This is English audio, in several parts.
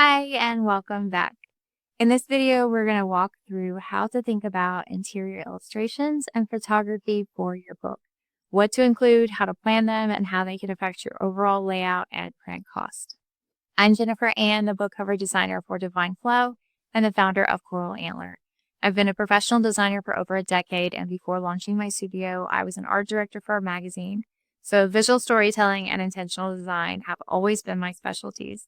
Hi, and welcome back. In this video, we're going to walk through how to think about interior illustrations and photography for your book, what to include, how to plan them, and how they can affect your overall layout and print cost. I'm Jennifer Ann, the book cover designer for Divine Flow and the founder of Coral Antler. I've been a professional designer for over a decade, and before launching my studio, I was an art director for a magazine. So visual storytelling and intentional design have always been my specialties.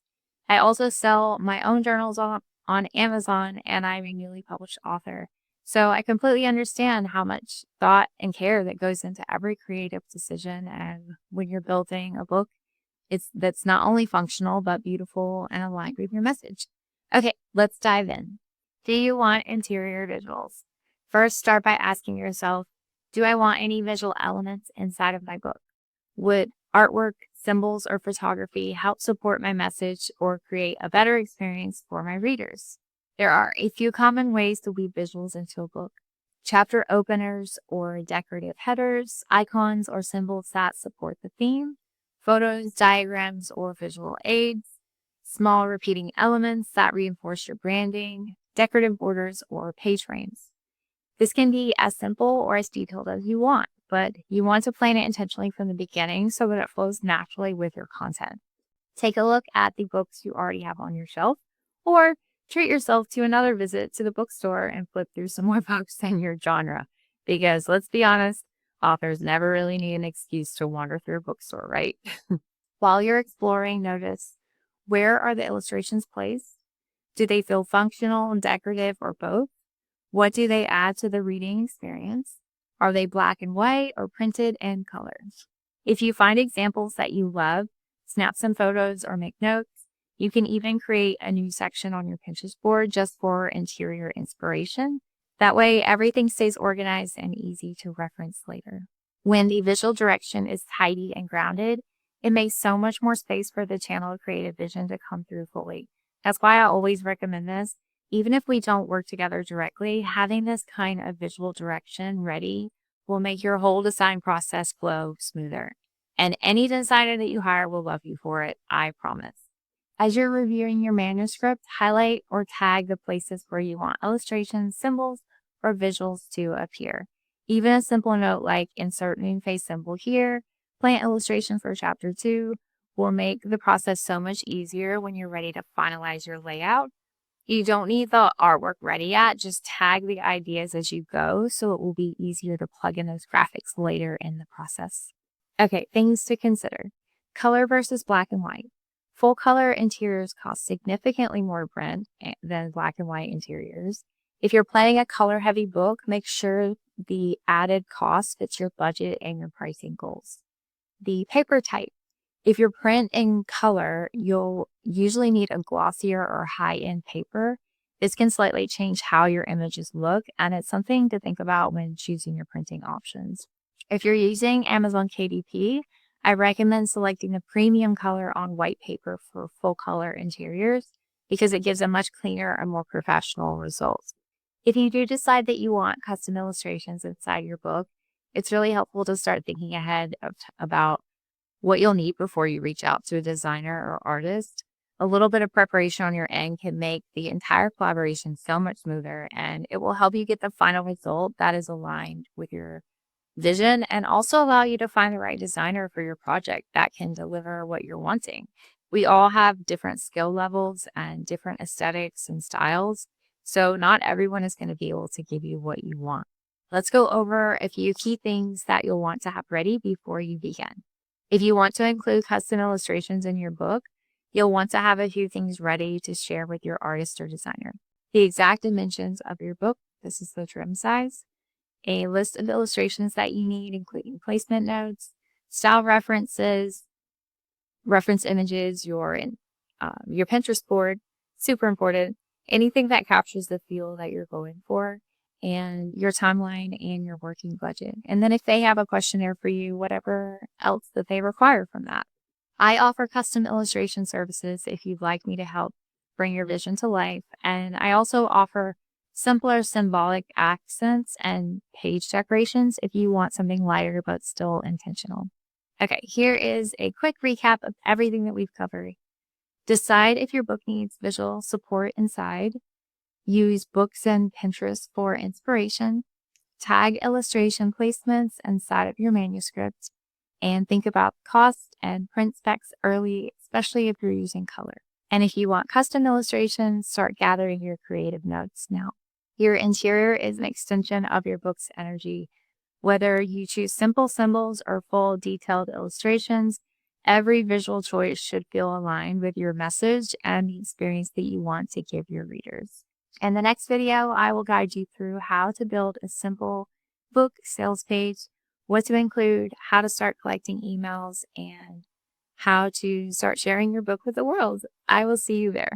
I also sell my own journals on Amazon, and I'm a newly published author. So I completely understand how much thought and care that goes into every creative decision. And when you're building a book, that's not only functional, but beautiful and aligned with your message. Okay, let's dive in. Do you want interior visuals? First, start by asking yourself, do I want any visual elements inside of my book? Would artwork, symbols, or photography help support my message or create a better experience for my readers? There are a few common ways to weave visuals into a book. Chapter openers or decorative headers, icons or symbols that support the theme, photos, diagrams, or visual aids, small repeating elements that reinforce your branding, decorative borders, or page frames. This can be as simple or as detailed as you want, but you want to plan it intentionally from the beginning so that it flows naturally with your content. Take a look at the books you already have on your shelf, or treat yourself to another visit to the bookstore and flip through some more books in your genre. Because let's be honest, authors never really need an excuse to wander through a bookstore, right? While you're exploring, notice, where are the illustrations placed? Do they feel functional and decorative, or both? What do they add to the reading experience? Are they black and white or printed in colors? If you find examples that you love, snap some photos or make notes. You can even create a new section on your Pinterest board just for interior inspiration. That way, everything stays organized and easy to reference later. When the visual direction is tidy and grounded, it makes so much more space for the channel of creative vision to come through fully. That's why I always recommend this. Even if we don't work together directly, having this kind of visual direction ready will make your whole design process flow smoother. And any designer that you hire will love you for it, I promise. As you're reviewing your manuscript, highlight or tag the places where you want illustrations, symbols, or visuals to appear. Even a simple note like insert moon face symbol here, plant illustration for chapter 2 will make the process so much easier when you're ready to finalize your layout. You don't need the artwork ready yet, just tag the ideas as you go so it will be easier to plug in those graphics later in the process. Okay, things to consider. Color versus black and white. Full color interiors cost significantly more print than black and white interiors. If you're planning a color heavy book, make sure the added cost fits your budget and your pricing goals. The paper type. If you're print in color, you'll usually need a glossier or high-end paper. This can slightly change how your images look, and it's something to think about when choosing your printing options. If you're using Amazon KDP, I recommend selecting the premium color on white paper for full color interiors because it gives a much cleaner and more professional result. If you do decide that you want custom illustrations inside your book, it's really helpful to start thinking ahead about what you'll need before you reach out to a designer or artist. A little bit of preparation on your end can make the entire collaboration so much smoother, and it will help you get the final result that is aligned with your vision and also allow you to find the right designer for your project that can deliver what you're wanting. We all have different skill levels and different aesthetics and styles, so not everyone is going to be able to give you what you want. Let's go over a few key things that you'll want to have ready before you begin. If you want to include custom illustrations in your book, you'll want to have a few things ready to share with your artist or designer. The exact dimensions of your book, this is the trim size, a list of illustrations that you need, including placement notes, style references, reference images, your Pinterest board, super important, anything that captures the feel that you're going for, and your timeline and your working budget. And then if they have a questionnaire for you, whatever else that they require from that. I offer custom illustration services if you'd like me to help bring your vision to life. And I also offer simpler symbolic accents and page decorations if you want something lighter but still intentional. Okay, here is a quick recap of everything that we've covered. Decide if your book needs visual support inside. Use books and Pinterest for inspiration. Tag illustration placements inside of your manuscript. And think about cost and print specs early, especially if you're using color. And if you want custom illustrations, start gathering your creative notes now. Your interior is an extension of your book's energy. Whether you choose simple symbols or full detailed illustrations, every visual choice should feel aligned with your message and the experience that you want to give your readers. In the next video, I will guide you through how to build a simple book sales page, what to include, how to start collecting emails, and how to start sharing your book with the world. I will see you there.